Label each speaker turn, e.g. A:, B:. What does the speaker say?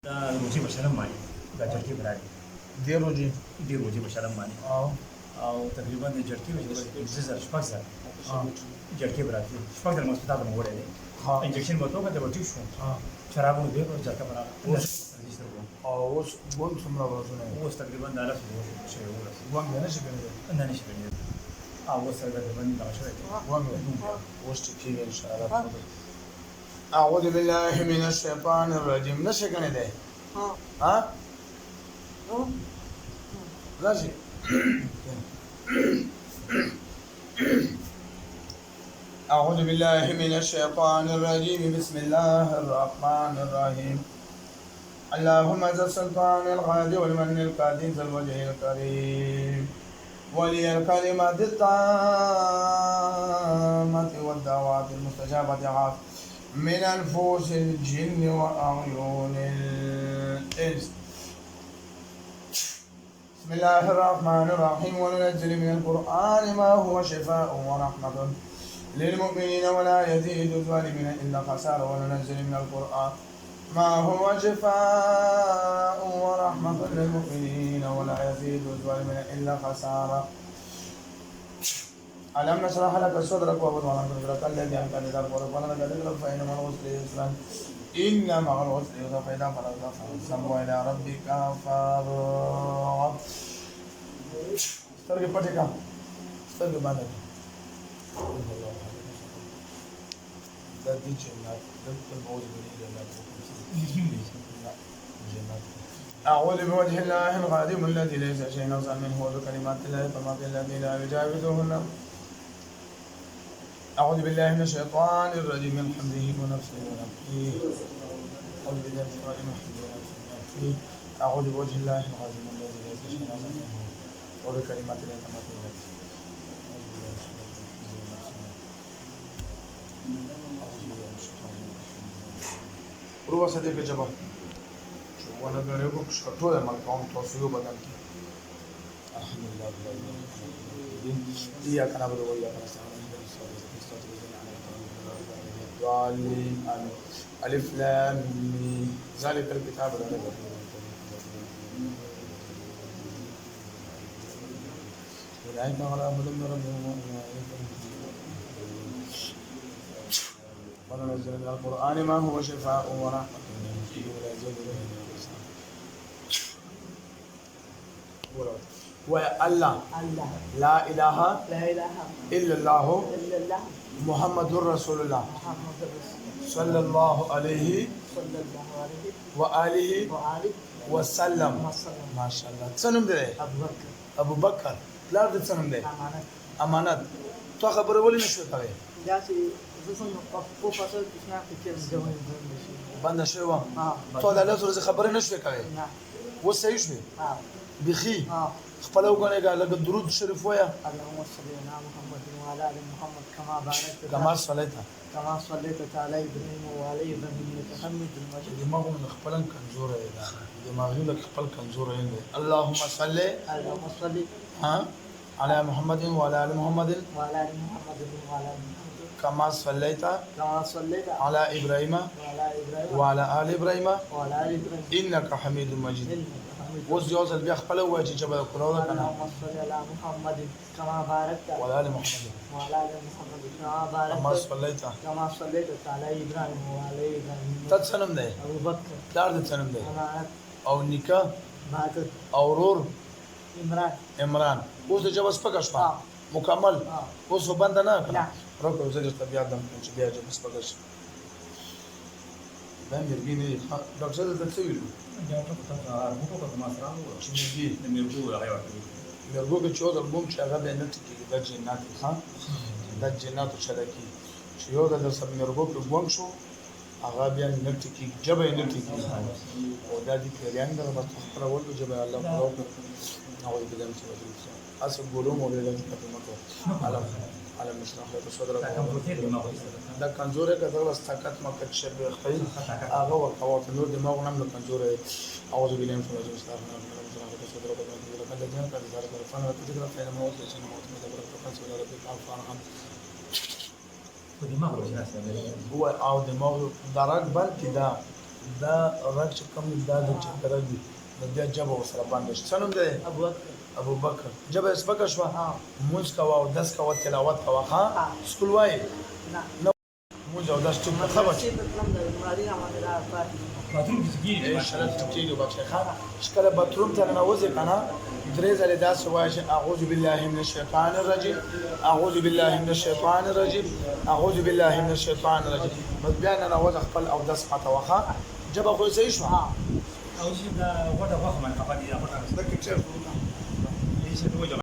A: روزي بشرم باندې دا جړکې برابر
B: دې روزي
A: دې روزي بشرم باندې او تقریبا د جړکې وجه زر شپږ زر جړکې برابر شپږ زر مسپتا باندې وړه دي انجکشن وته کته وټی شو شرابونه دې پر جړکې برابر
B: او اوس ګون څومره ورځونه
A: اوس تقریبا 10 شي ورس
B: ګون نه شي کنه
A: نه نشي کنه او اوس سره د باندې دا شوی
B: ګون اوس چې کېږي ان شاء الله أعوذ بالله من الشيطان الرجيم نشي كان ده ها نشي أعوذ بالله من الشيطان الرجيم بسم الله الرحمن الرحيم اللهم ذا السلطان الغادي والمن القادم ذا الوجه الكريم ولي الكلمة التامة والدعوات المستجابة عافية من أنفس الجن وأعين الإنس بسم الله الرحمن الرحيم وننزل من القرآن ما هو شفاء ورحمة للمؤمنين ولا يزيد الظالمين إلا خسارة وننزل من القرآن ما هو شفاء ورحمة للمؤمنين ولا يزيد الظالمين إلا خسارة ألم نشرح لك صدرك ووضعنا عنك الذي أنقض ظهرك ورفعنا لك ذكرك فإن مع العسر يسرا إن مع العسر يسرا فإذا فرغت فانصب وإلى ربك فارغب سترګې پټې کړه سترګې بندې کړه دا دې جنات دلته موز غني جنات أعوذ بوجه الله القادم الذي ليس شيء نقص منه وبكلمات الله فما الذي لا يجاوزهن أعوذ بالله من الشيطان الرجيم من حمده ونفسه ونفسه أعوذ بالله من الشيطان من حمده ونفسه ونفسه أعوذ بوجه الله العظيم الذي ليس شيء نقص منه وبكلمات الله فما روح صديق جبل وانا غريبك شكرتوا لما قام توصيوا بدل الحمد لله رب العالمين إياك نعبد وإياك نستعين الضالين آمين ألف لام ميم ذلك الكتاب لا ريب فيه أولئك على هدى من ربهم وننزل من القرآن ما هو شفاء ورحمة ولا يزيد الله لا إله إلا الله محمد رسول الله صلى الله عليه وآله وسلم ما شاء الله تسنم ده أبو بكر لا تسنم ده أمانات تو خبر ولي نشوي كوي بند شوي تو ده لازم خبر نشوي كوي وسه شوي بخي خپلو غنه غا لګ درود شریف ویا
C: اللهم صل على محمد وعلى ال محمد كما باركت
B: كما صليت
C: على ابراهيم وعلى ابراهيم انك حميد مجيد
B: دماغو من خپل کمزور دی دماغو من خپل کمزور دی اللهم صل ها على محمد وعلى ال محمد
C: وعلى ال محمد وعلى ال
B: كما صليت على ابراهيم وعلى ال ابراهيم انك حميد مجيد اوس یو ځل بیا خپل وایي چې جبل کولو ده کنه
C: اللهم صل على محمد كما باركت
B: وعلى ال محمد
C: كما باركت كما صليت على ابراهيم وعلى ابراهيم
B: تتسنم ده
C: ابو بكر
B: دار تتسنم ده او نکاح او رور عمران اوس د جواز پکښ مکمل اوس بند نه کنه راکو زه د بیا دم چې بیا جواز پکښ دا مرګي نه ډاکټر د څه ویلو مرګو کې چې یو ځل بوم چې هغه به نه ټکېږي دا جنات ښه دا جناتو چا کې چې یو ځل سب مرګو کې بوم شو هغه بیا نه ټکېږي جبه یې نه ټکېږي او دا دي پیریان دا بس خپل ورته جبه الله خلاص او دې دم څه وځي اصل ګولو مو له لږه په مکو على مشرح لك صدرك دا کمزور ہے کذا بس طاقت مکت شب خیل هغه ورکوات نور دماغ نم کمزور ہے اعوذ بالله من الشیطان الرجیم مشرح لك صدرك ويغفر لك ذنبك ذلك الفن وتذكر فإن موت لسان موت مدبر فقط ولا ربك عفوا عنهم
A: دماغ روشنه
B: هو او دماغ درک بل کدا دا رګ چې کوم دا د چې رګ دی د بیا جبه ورسره باندې شي څنګه دی
C: ابو بکر
B: ابو بکر جبه سپکه شوه
C: ها
B: مونځ کوه او دس کوه تلاوت کوه ها سکول وایې
C: نه
B: مونځ او دس ټیک خبر
C: چې په کوم د مالي عمل را پاتې
A: باتروم کې کېږي
B: شرط کېږي بچی ښه چې کله باتروم ته ننوځې که نه درې ځلې داسې ووایه چې اعوذ بالله من الشیطان الرجیم اعوذ بالله من الشیطان الرجیم اعوذ بالله من الشیطان الرجیم بس بیا ننوځه خپل اودس ماته وښه ژبه خو یې صحیح شوه
A: او چې دا غوټه غوښه باندې خفه دي دا غوټه
B: زده کړې چې
A: هیڅ ډول